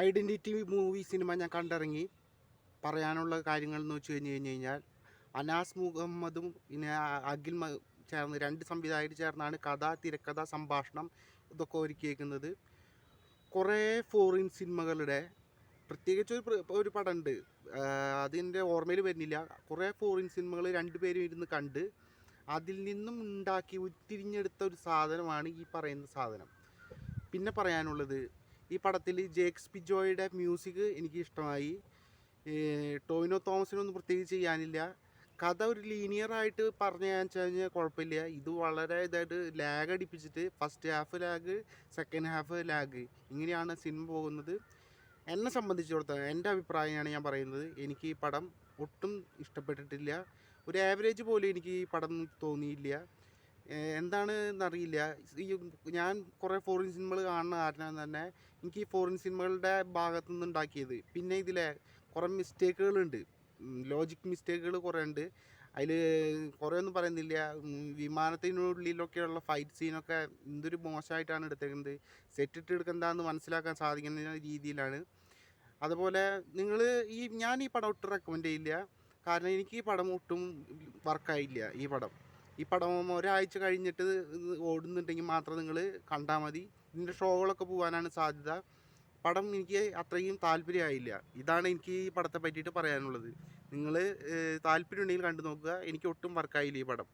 Identity movie cinema ഞാൻ കണ്ടിറങ്ങി. പറയാനുള്ള കാര്യങ്ങൾ എന്ന് വെച്ച് കഴിഞ്ഞാൽ അനാസ് മുഹമ്മദും പിന്നെ അഖിൽ ചേർന്ന് 2 സംവിധായകർ ചേർന്നാണ് കഥ, തിരക്കഥ, സംഭാഷണം ഇതൊക്കെ ഒരുക്കിയേക്കുന്നത്. കുറേ ഫോറിൻ സിനിമകളുടെ പ്രത്യേകിച്ച് ഒരു പടമുണ്ട്, അതിൻ്റെ ഓർമ്മയിൽ വരുന്നില്ല. കുറേ ഫോറിൻ സിനിമകൾ 2 പേരും ഇരുന്ന് കണ്ട് അതിൽ നിന്നും ഉണ്ടാക്കി ഉരുത്തിരിഞ്ഞെടുത്ത ഒരു സാധനമാണ് ഈ പറയുന്ന സാധനം. പിന്നെ പറയാനുള്ളത്, ഈ പടത്തിൽ ജേക്സ് പിജോയുടെ മ്യൂസിക് എനിക്ക് ഇഷ്ടമായി. ടോവിനോ തോമസിനൊന്നും പ്രത്യേകിച്ച് ചെയ്യാനില്ല. കഥ ഒരു ലീനിയറായിട്ട് പറഞ്ഞു കഴിഞ്ഞാൽ കുഴപ്പമില്ല. ഇത് വളരെ ഇതായിട്ട് ലാഗ് അടിപ്പിച്ചിട്ട് first half lag, second half lag, ഇങ്ങനെയാണ് സിനിമ പോകുന്നത്. എന്നെ സംബന്ധിച്ചിടത്തോളം എൻ്റെ അഭിപ്രായമാണ് ഞാൻ പറയുന്നത്. എനിക്ക് ഈ പടം ഒട്ടും ഇഷ്ടപ്പെട്ടിട്ടില്ല. ഒരു ആവറേജ് പോലും എനിക്ക് ഈ പടം തോന്നിയില്ല. എന്താണ് എന്നറിയില്ല. ഈ ഞാൻ കുറേ ഫോറിൻ സിനിമകൾ കാണുന്ന കാരണം തന്നെ എനിക്ക് ഈ ഫോറിൻ സിനിമകളുടെ ഭാഗത്തു നിന്ന് ഉണ്ടാക്കിയത്. പിന്നെ ഇതിലെ കുറേ മിസ്റ്റേക്കുകളുണ്ട്, ലോജിക് മിസ്റ്റേക്കുകൾ കുറേ ഉണ്ട്. അതിൽ കുറേ ഒന്നും പറയുന്നില്ല. വിമാനത്തിനുള്ളിലൊക്കെയുള്ള ഫൈറ്റ് സീനൊക്കെ എന്തൊരു മോശമായിട്ടാണ് എടുത്തേക്കുന്നത്. സെറ്റിട്ട് എടുക്കുന്നതാണെന്ന് മനസ്സിലാക്കാൻ സാധിക്കുന്ന രീതിയിലാണ്. അതുപോലെ ഞാൻ ഈ പടം ഒട്ടും റെക്കമെൻഡ് ചെയ്യില്ല. കാരണം എനിക്ക് ഈ പടം ഒട്ടും വർക്കായില്ല. ഈ പടം ഒരാഴ്ച കഴിഞ്ഞിട്ട് ഓടുന്നുണ്ടെങ്കിൽ മാത്രം നിങ്ങൾ കണ്ടാൽ മതി. ഇതിൻ്റെ ഷോകളൊക്കെ പോകാനാണ് സാധ്യത. പടം എനിക്ക് അത്രയും താല്പര്യമായില്ല. ഇതാണ് എനിക്ക് ഈ പടത്തെ പറ്റിയിട്ട് പറയാനുള്ളത്. നിങ്ങൾ താല്പര്യം ഉണ്ടെങ്കിൽ കണ്ടു നോക്കുക. എനിക്ക് ഒട്ടും വർക്കായില്ല ഈ പടം.